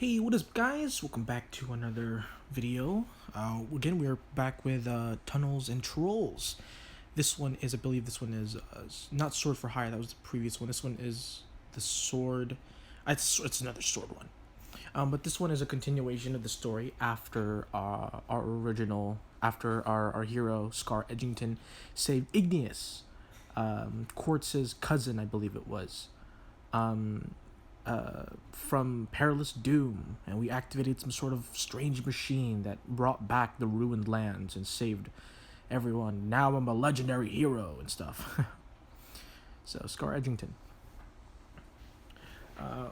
Hey, what is up, guys? Welcome back to another video. Again, we're back with Tunnels and Trolls. This one is, I believe this one is not Sword for Hire, that was the previous one. This one is the Sword, it's another Sword one. But this one is a continuation of the story after our original, after our hero, Scar Edgington, saved Igneous, Quartz's cousin, I believe it was. From perilous doom, and we activated some sort of strange machine that brought back the ruined lands and saved everyone. Now I'm a legendary hero and stuff. So Scar Edgington.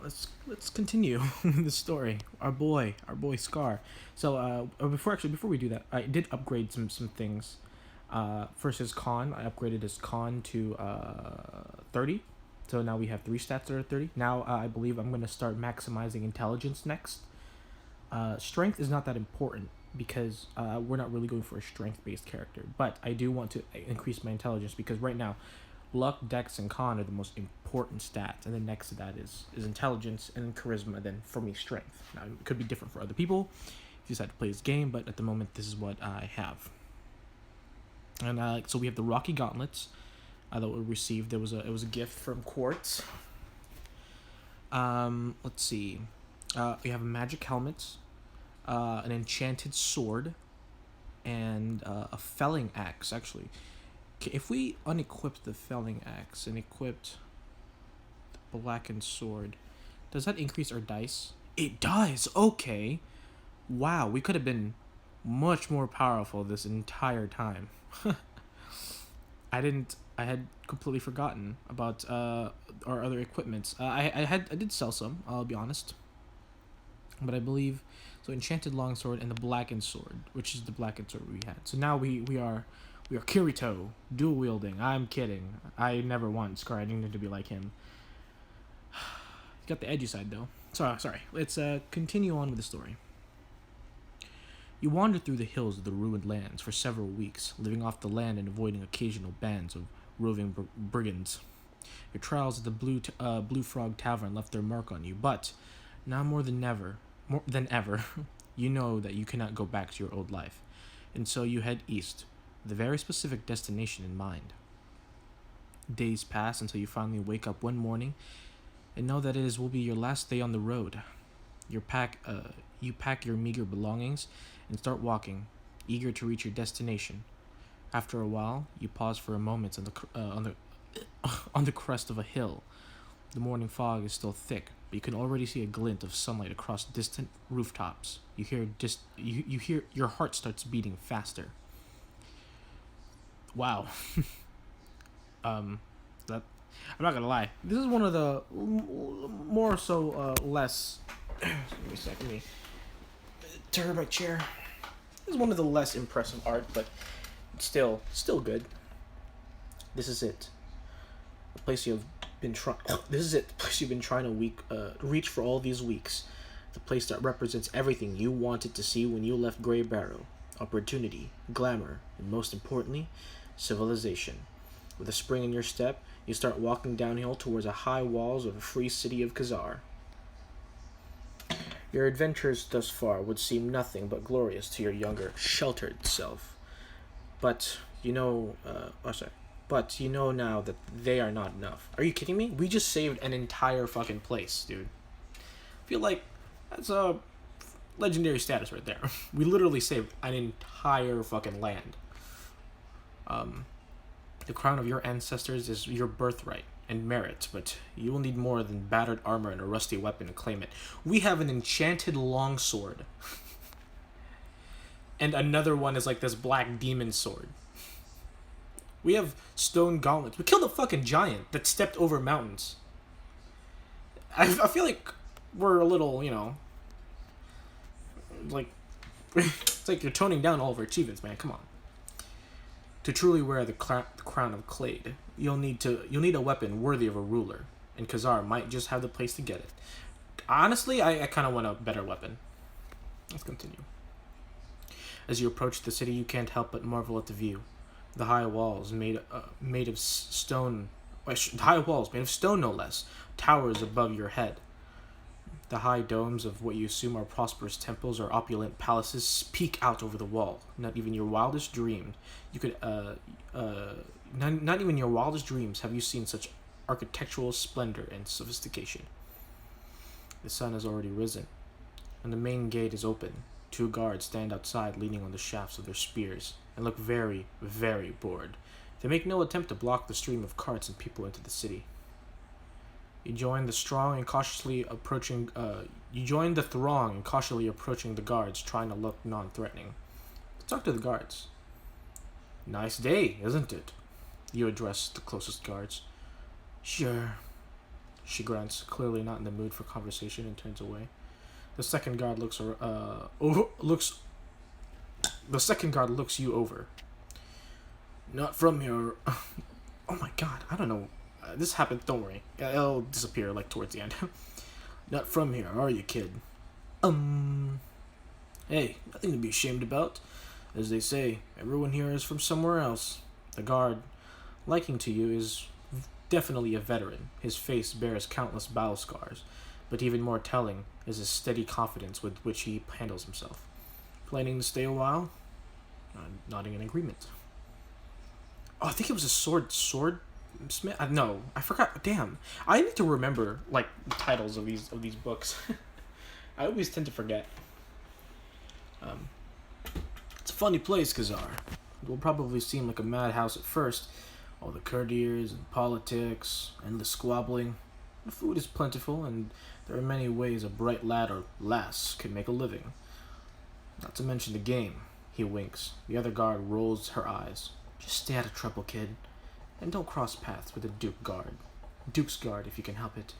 Let's continue the story. Our boy Scar. So before we do that, I did upgrade some things. First is con. I upgraded his con to 30. So now we have 3 stats that are 30. Now I believe I'm going to start maximizing intelligence next. Strength is not that important because we're not really going for a strength-based character. But I do want to increase my intelligence because right now, luck, dex, and con are the most important stats. And then next to that is intelligence and charisma. Then for me, strength. Now it could be different for other people if you decide to play this game. But at the moment, this is what I have. And so we have the Rocky Gauntlets. That we received. It was a gift from Quartz. Let's see. We have a magic helmet, an enchanted sword, and a felling axe. Actually, if we unequipped the felling axe and equipped the blackened sword, does that increase our dice? It does. Okay. Wow, we could have been much more powerful this entire time. I had completely forgotten about our other equipments. I did sell some, I'll be honest. But I believe so enchanted longsword and the blackened sword, which is the blackened sword we had. So now we are Kirito, dual wielding. I'm kidding. I never want Scar Edgington to be like him. He's got the edgy side though. Sorry. Let's continue on with the story. You wandered through the hills of the ruined lands for several weeks, living off the land and avoiding occasional bands of roving brigands. Your trials at the Blue Frog Tavern left their mark on you, but now more than ever, you know that you cannot go back to your old life, and so you head east, with a very specific destination in mind. Days pass until you finally wake up one morning and know that will be your last day on the road. You pack your meager belongings and start walking, eager to reach your destination. After a while, you pause for a moment on the crest of a hill. The morning fog is still thick, but you can already see a glint of sunlight across distant rooftops. You hear your heart starts beating faster. Wow. That I'm not gonna lie. This is one of the more so less. Give me a second. Let me turn my chair. This is one of the less impressive art, but still good. This is it. The place you've been trying. This is it. The place you've been trying to reach for all these weeks. The place that represents everything you wanted to see when you left Grey Barrow: opportunity, glamour, and most importantly, civilization. With a spring in your step, you start walking downhill towards the high walls of the free city of Kazar. Your adventures thus far would seem nothing but glorious to your younger, sheltered self. But you know now that they are not enough. Are you kidding me? We just saved an entire fucking place, dude. I feel like that's a legendary status right there. We literally saved an entire fucking land. The crown of your ancestors is your birthright and merit, but you will need more than battered armor and a rusty weapon to claim it. We have an enchanted longsword. And another one is like this black demon sword. We have stone gauntlets. We killed a fucking giant that stepped over mountains. I feel like we're a little, like, it's like you're toning down all of our achievements, man. Come on. To truly wear the crown of Clade, you'll need a weapon worthy of a ruler, and Kazar might just have the place to get it. Honestly, I kind of want a better weapon. Let's continue. As you approach the city, you can't help but marvel at the view. The high walls made of stone no less, towers above your head. The high domes of what you assume are prosperous temples or opulent palaces peek out over the wall. Not even your wildest dream, you could not even your wildest dreams have you seen such architectural splendor and sophistication. The sun has already risen, and the main gate is open. Two guards stand outside leaning on the shafts of their spears and look very, very bored. They make no attempt to block the stream of carts and people into the city. You join the strong and cautiously approaching. You join the throng and cautiously approaching the guards, trying to look non-threatening. Talk to the guards. Nice day, isn't it? You address the closest guards. Sure. She grunts, clearly not in the mood for conversation, and turns away. The second guard looks. The second guard looks you over. Not from here. Oh my god, I don't know. This happened. Don't worry. It'll disappear like towards the end. Not from here, are you, kid? Hey, nothing to be ashamed about. As they say, everyone here is from somewhere else. The guard, liking to you, is definitely a veteran. His face bears countless battle scars, but even more telling is his steady confidence with which he handles himself. Planning to stay a while? Nodding in agreement. Oh, I think it was a sword Smith. No, I forgot. Damn, I need to remember like the titles of these books. I always tend to forget. It's a funny place, Khazar. It will probably seem like a madhouse at first. All the courtiers and politics, endless squabbling. The food is plentiful, and there are many ways a bright lad or lass can make a living. Not to mention the game. He winks. The other guard rolls her eyes. Just stay out of trouble, kid. And don't cross paths with the Duke's guard, if you can help it.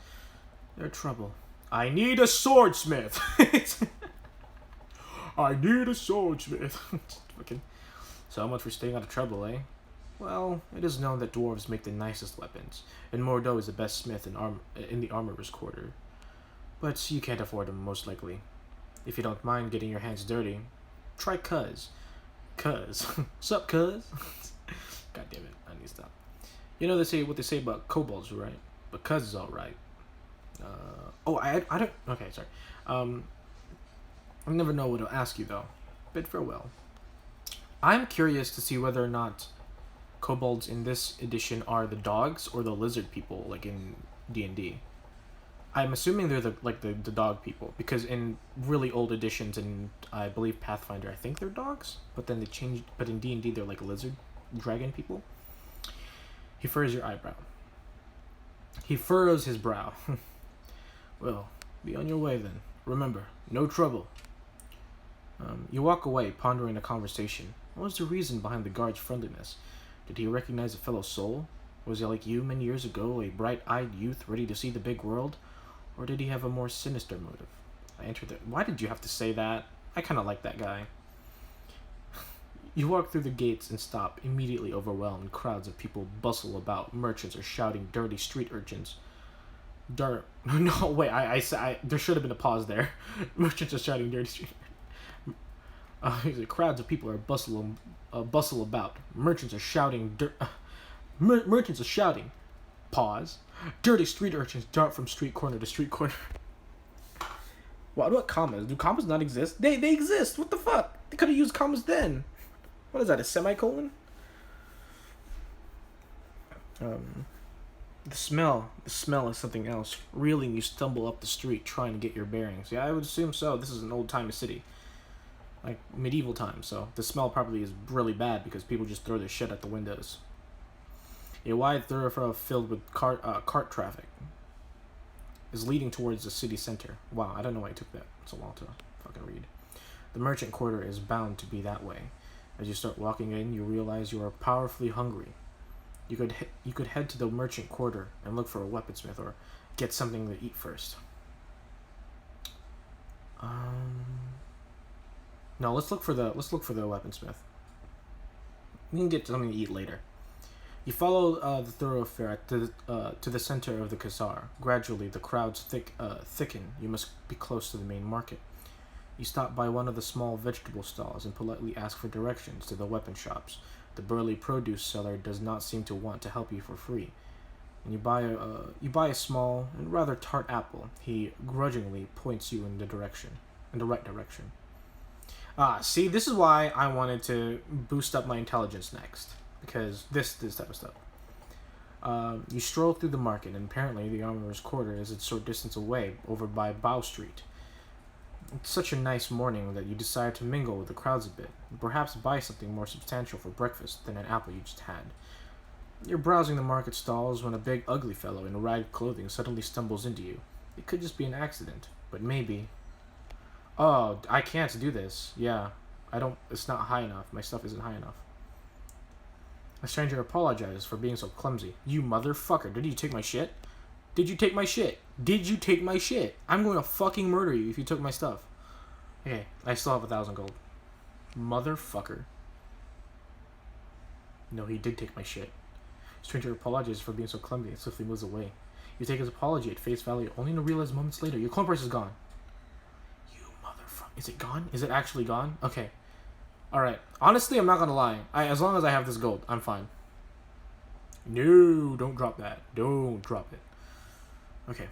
They're trouble. I need a swordsmith! I need a swordsmith. Fucking. So much for staying out of trouble, eh? Well, it is known that dwarves make the nicest weapons, and Mordo is the best smith in the armorer's quarter. But you can't afford him, most likely. If you don't mind getting your hands dirty, try Cuz. Cuz. Sup, Cuz? God damn it, I need to stop. You know what they say about kobolds, right? But Cuz is alright. I don't... Okay, sorry. I never know what to ask you, though. Bid farewell. I'm curious to see whether or not kobolds in this edition are the dogs or the lizard people, like in D&D. I'm assuming they're the dog people, because in really old editions, and I believe Pathfinder, I think they're dogs, but then they changed. But in D&D, they're like lizard dragon people. He furrows your eyebrow. He furrows his brow. Well, be on your way then. Remember, no trouble. You walk away, pondering the conversation. What was the reason behind the guard's friendliness? Did he recognize a fellow soul? Was he like you many years ago, a bright-eyed youth ready to see the big world? Or did he have a more sinister motive? I entered it. Why did you have to say that? I kind of like that guy. You walk through the gates and stop, immediately overwhelmed. Crowds of people bustle about. Merchants are shouting dirty street urchins. No, wait, I there should have been a pause there. Merchants are shouting dirty street crowds of people are bustle about. Merchants are shouting. Merchants are shouting. Pause. Dirty street urchins dart from street corner to street corner. What commas? Do commas not exist? They exist. What the fuck? They could have used commas then. What is that? A semicolon? The smell is something else. Reeling, you stumble up the street trying to get your bearings. Yeah, I would assume so. This is an old-timey city. Like medieval times, so the smell probably is really bad because people just throw their shit at the windows. A wide thoroughfare filled with cart traffic is leading towards the city center. Wow, I don't know why it took that so long to fucking read. The merchant quarter is bound to be that way. As you start walking in, you realize you are powerfully hungry. You could head to the merchant quarter and look for a weaponsmith or get something to eat first. No, let's look for the weaponsmith. We can get something to eat later. You follow the thoroughfare to the center of the Khazar. Gradually, the crowds thicken. You must be close to the main market. You stop by one of the small vegetable stalls and politely ask for directions to the weapon shops. The burly produce seller does not seem to want to help you for free. and you buy a small and rather tart apple. He grudgingly points you in the right direction. Ah, see, this is why I wanted to boost up my intelligence next, because this type of stuff. You stroll through the market, and apparently the armorer's quarter is a short distance away, over by Bow Street. It's such a nice morning that you decide to mingle with the crowds a bit, and perhaps buy something more substantial for breakfast than an apple you just had. You're browsing the market stalls when a big, ugly fellow in ragged clothing suddenly stumbles into you. It could just be an accident, but maybe. Oh, I can't do this. Yeah, I don't. It's not high enough. My stuff isn't high enough. The stranger apologizes for being so clumsy. You motherfucker, did you take my shit? Did you take my shit? Did you take my shit? I'm going to fucking murder you if you took my stuff. Okay, I still have 1,000 gold. Motherfucker. No, he did take my shit. Stranger apologizes for being so clumsy and swiftly moves away. You take his apology at face value, only to realize moments later your coin purse is gone. You motherfucker. Is it gone? Is it actually gone? Okay. Alright. Honestly, I'm not gonna lie. As long as I have this gold, I'm fine. No, don't drop that. Don't drop it. Okay.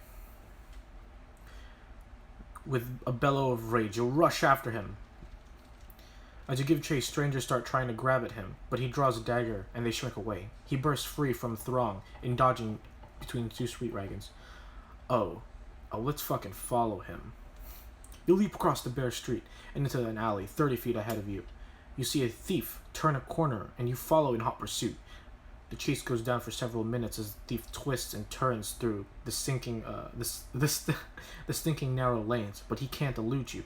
With a bellow of rage, you'll rush after him. As you give chase, strangers start trying to grab at him, but he draws a dagger, and they shrink away. He bursts free from the throng, in dodging between two street wagons. Oh, let's fucking follow him. You leap across the bare street, and into an alley 30 feet ahead of you. You see a thief turn a corner, and you follow in hot pursuit. The chase goes down for several minutes as the thief twists and turns through the sinking, the stinking narrow lanes, but he can't elude you.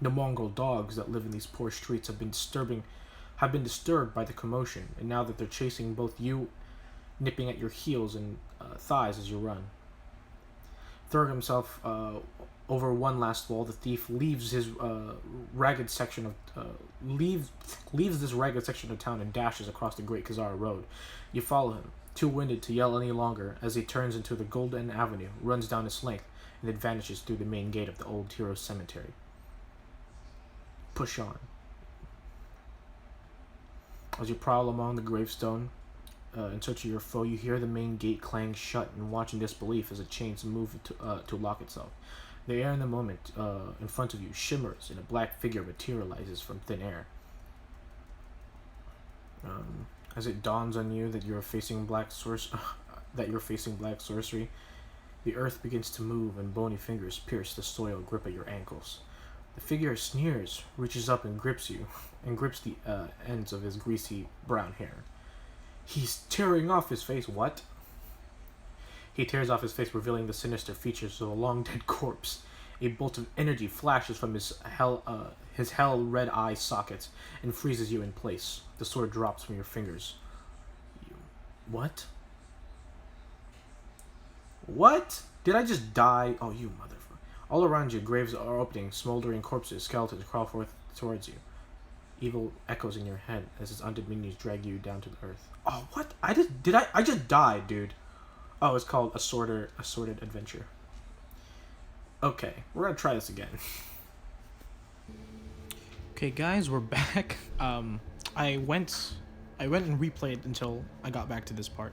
The Mongol dogs that live in these poor streets have been disturbed by the commotion, and now that they're chasing both you, nipping at your heels and thighs as you run. Throwing himself over one last wall, the thief leaves his ragged section of leaves this ragged section of town and dashes across the Great Khazar Road. You follow him, too winded to yell any longer, as he turns into the Golden Avenue, runs down its length, and then vanishes through the main gate of the Old Heroes Cemetery. Push on. As you prowl along the gravestone in search of your foe, you hear the main gate clang shut and watch in disbelief as it chains move to lock itself. The air in the moment in front of you shimmers, and a black figure materializes from thin air. As it dawns on you that you're facing black sorcery, the earth begins to move, and bony fingers pierce the soil, grip at your ankles. The figure sneers, reaches up and grips you, and grips the ends of his greasy brown hair. He's tearing off his face. What? He tears off his face, revealing the sinister features of a long-dead corpse. A bolt of energy flashes from his hell red eye sockets and freezes you in place. The sword drops from your fingers. What? What? Did I just die? Oh, you motherfucker. All around you, graves are opening, smoldering corpses, skeletons crawl forth towards you. Evil echoes in your head as his undead minions drag you down to the earth. Oh, what? I just died, dude. Oh, it's called Assorted Adventure. Okay, we're gonna try this again. Okay, guys, we're back. I went and replayed until I got back to this part.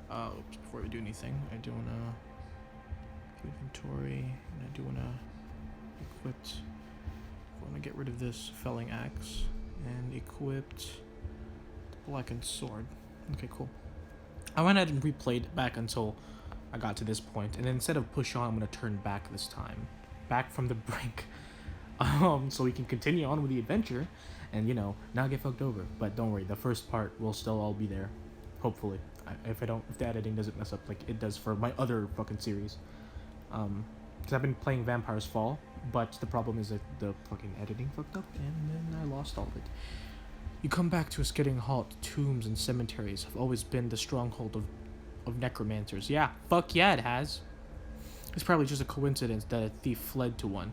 Before we do anything, I do wanna inventory, and I do wanna get rid of this felling axe and equipped the blackened sword. Okay, cool. I went ahead and replayed back until I got to this point, and then instead of push on, I'm gonna turn back this time, back from the brink, so we can continue on with the adventure, and not get fucked over. But don't worry, the first part will still all be there, hopefully. If the editing doesn't mess up like it does for my other fucking series, because I've been playing Vampire's Fall, but the problem is that the fucking editing fucked up, and then I lost all of it. You come back to a skidding halt. Tombs and cemeteries have always been the stronghold of necromancers. Yeah, fuck yeah, it has. It's probably just a coincidence that a thief fled to one.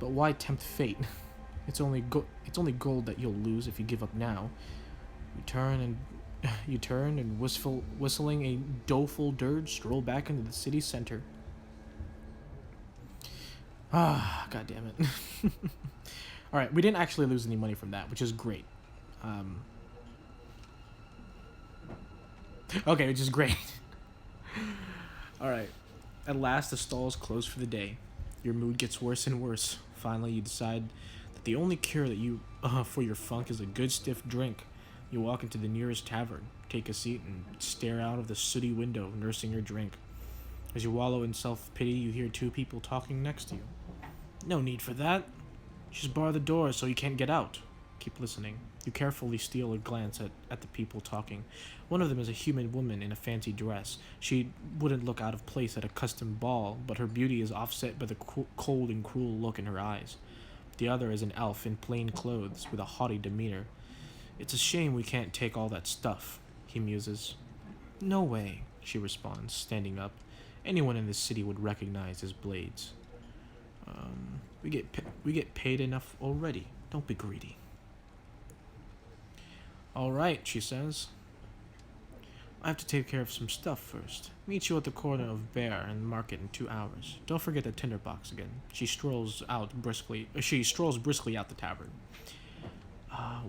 But why tempt fate? It's only gold that you'll lose if you give up now. You turn and whistling a doleful dirge, stroll back into the city center. Ah, god damn it. Alright, we didn't actually lose any money from that, which is great. Okay, which is great. All right. At last, the stall is closed for the day. Your mood gets worse and worse. Finally, you decide that the only cure that you for your funk is a good stiff drink. You walk into the nearest tavern, take a seat, and stare out of the sooty window, nursing your drink. As you wallow in self pity, you hear two people talking next to you. No need for that. Just bar the door so you can't get out. Keep listening. You carefully steal a glance at the people talking. One of them is a human woman in a fancy dress. She wouldn't look out of place at a custom ball, but her beauty is offset by the cold and cruel look in her eyes. The other is an elf in plain clothes with a haughty demeanor. It's a shame we can't take all that stuff, he muses. No way, she responds, standing up. Anyone in this city would recognize his blades. We get paid enough already. Don't be greedy. All right, she says. I have to take care of some stuff first. Meet you at the corner of Bear and Market in 2 hours. Don't forget the tinderbox again. She strolls briskly out the tavern.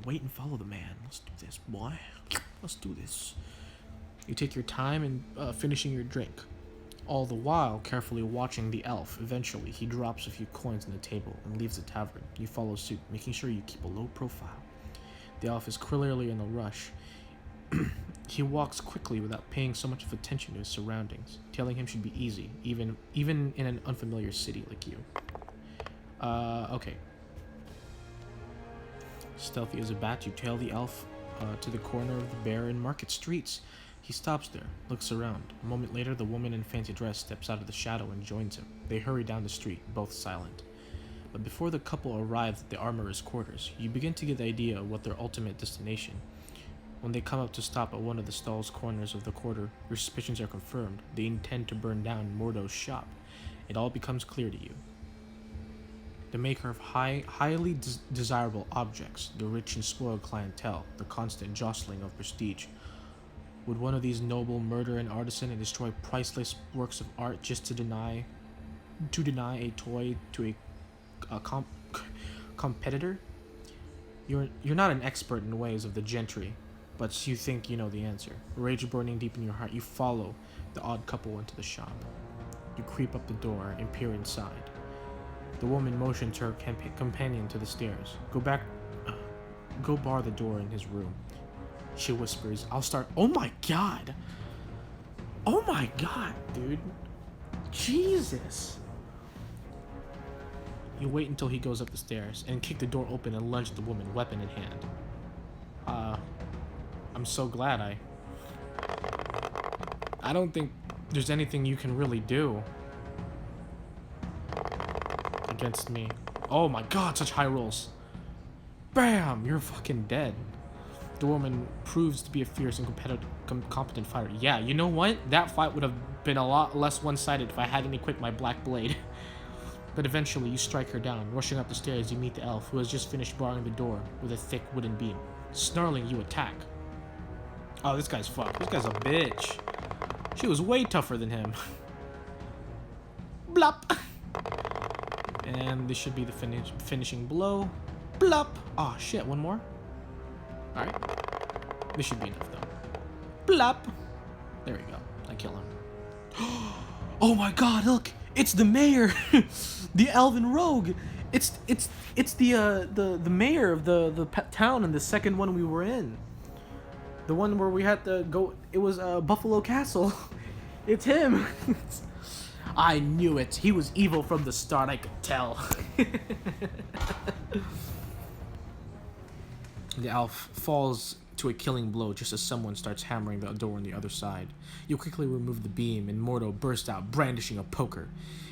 Wait and follow the man. Let's do this, boy. Let's do this. You take your time in finishing your drink, all the while carefully watching the elf. Eventually, he drops a few coins on the table and leaves the tavern. You follow suit, making sure you keep a low profile. The elf is clearly in a rush. He walks quickly without paying so much of attention to his surroundings. Telling him should be easy, even in an unfamiliar city like you. Okay. Stealthy as a bat, you tail the elf to the corner of the Bear and Market streets. He stops there, looks around. A moment later, the woman in fancy dress steps out of the shadow and joins him. They hurry down the street, both silent. But before the couple arrives at the armorer's quarters, you begin to get the idea of what their ultimate destination. When they come up to stop at one of the stall's corners of the quarter, your suspicions are confirmed. They intend to burn down Mordo's shop. It all becomes clear to you. The maker of highly desirable objects, the rich and spoiled clientele, the constant jostling of prestige. Would one of these noble murder an artisan and destroy priceless works of art just to deny a toy to a competitor? You're not an expert in the ways of the gentry, but you think you know the answer. Rage burning deep in your heart, you follow the odd couple into the shop. You creep up the door and peer inside. The woman motions her companion to the stairs. Go bar the door in his room. She whispers, I'll start. Oh my god, dude. Jesus. You wait until he goes up the stairs and kick the door open and lunge at the woman, weapon in hand. I'm so glad I don't think there's anything you can really do against me. Oh my god, such high rolls. Bam! You're fucking dead. The woman proves to be a fierce and competent fighter. Yeah, you know what? That fight would have been a lot less one-sided if I hadn't equipped my black blade. But eventually, you strike her down. Rushing up the stairs, you meet the elf, who has just finished barring the door with a thick wooden beam. Snarling, you attack. Oh, this guy's fucked. This guy's a bitch. She was way tougher than him. Blop! And this should be the finishing blow. Blop! Oh, shit, one more? Alright. This should be enough, though. Blop! There we go. I kill him. Oh my god, look! It's the mayor! The elven rogue! It's the mayor of the town in the second one we were in. The one where we had to go... It was Buffalo Castle. It's him! I knew it. He was evil from the start, I could tell. The elf falls to a killing blow just as someone starts hammering the door on the other side. You quickly remove the beam, and Mordo bursts out, brandishing a poker.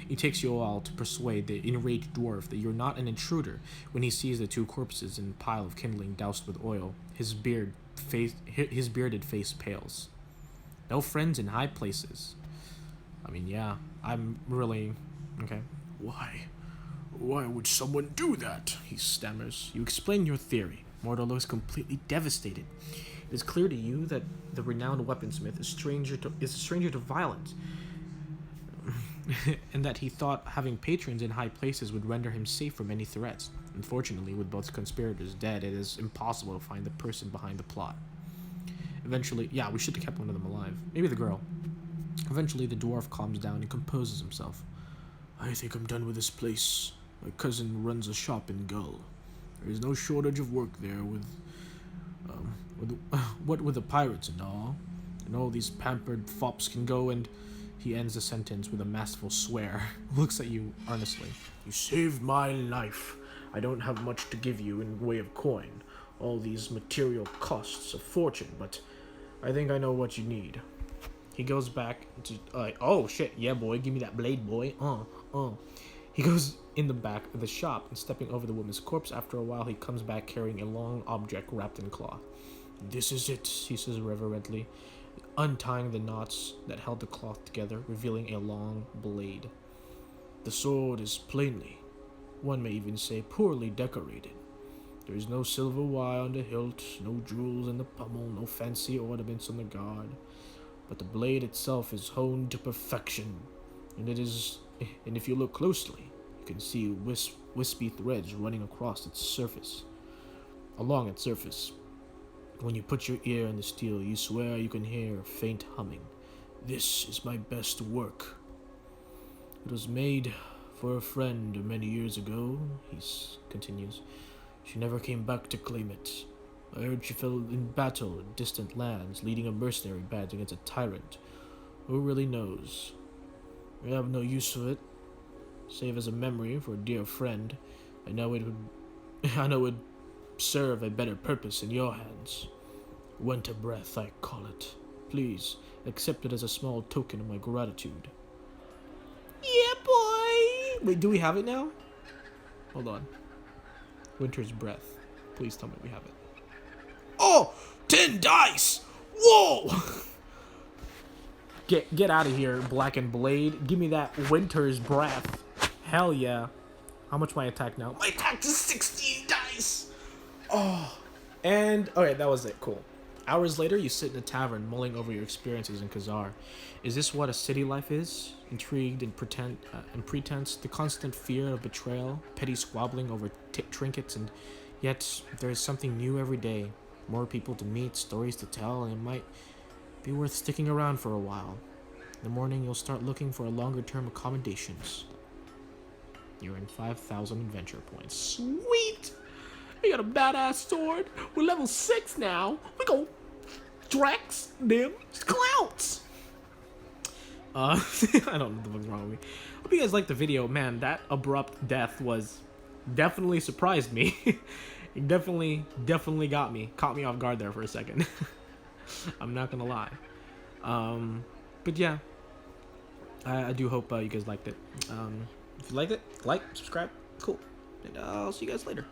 It takes you a while to persuade the enraged dwarf that you're not an intruder when he sees the two corpses in a pile of kindling doused with oil. His bearded face pales. No friends in high places. I mean, yeah, I'm really... Okay. Why would someone do that? He stammers. You explain your theory. Mordo looks completely devastated. It is clear to you that the renowned weaponsmith is a stranger to violence, and that he thought having patrons in high places would render him safe from any threats. Unfortunately, with both conspirators dead, it is impossible to find the person behind the plot. Eventually, yeah, we should have kept one of them alive. Maybe the girl. Eventually, the dwarf calms down and composes himself. I think I'm done with this place. My cousin runs a shop in Gull. There is no shortage of work there with what with the pirates and all these pampered fops can go and he ends the sentence with a masterful swear. Looks at you earnestly. You saved my life. I don't have much to give you in way of coin. All these material costs a fortune, but I think I know what you need. He goes back to oh shit, yeah boy, give me that blade boy. He goes in the back of the shop and stepping over the woman's corpse. After a while he comes back carrying a long object wrapped in cloth. This is it, he says reverently, untying the knots that held the cloth together, revealing a long blade. The sword is plainly, one may even say poorly decorated. There is no silver wire on the hilt, no jewels in the pommel, no fancy ornaments on the guard. But the blade itself is honed to perfection, and if you look closely, you can see wispy threads running across its surface. Along its surface. When you put your ear in the steel, you swear you can hear a faint humming. This is my best work. It was made for a friend many years ago, he continues. She never came back to claim it. I heard she fell in battle in distant lands, leading a mercenary band against a tyrant. Who really knows? I have no use for it, save as a memory for a dear friend. I know it would serve a better purpose in your hands. Winter breath, I call it. Please, accept it as a small token of my gratitude. Yeah, boy! Wait, do we have it now? Hold on. Winter's breath. Please tell me we have it. Oh! 10 dice! Whoa! Get out of here, Blackened Blade. Give me that Winter's breath. Hell yeah. How much my attack now? My attack is 16 dice! Oh. And, okay, that was it. Cool. Hours later, you sit in a tavern, mulling over your experiences in Khazar. Is this what a city life is? Intrigued and pretense, the constant fear of betrayal, petty squabbling over trinkets, and yet there is something new every day. More people to meet, stories to tell, and it might be worth sticking around for a while. In the morning, you'll start looking for longer-term accommodations. You're in 5,000 adventure points. Sweet! I got a badass sword. We're level 6 now. We go Drex them clouts. I don't know what the fuck's wrong with me. Hope you guys liked the video. Man, that abrupt death was definitely surprised me. It definitely got me. Caught me off guard there for a second. I'm not gonna lie. But yeah. I do hope you guys liked it. If you liked it, like, subscribe. Cool. And I'll see you guys later.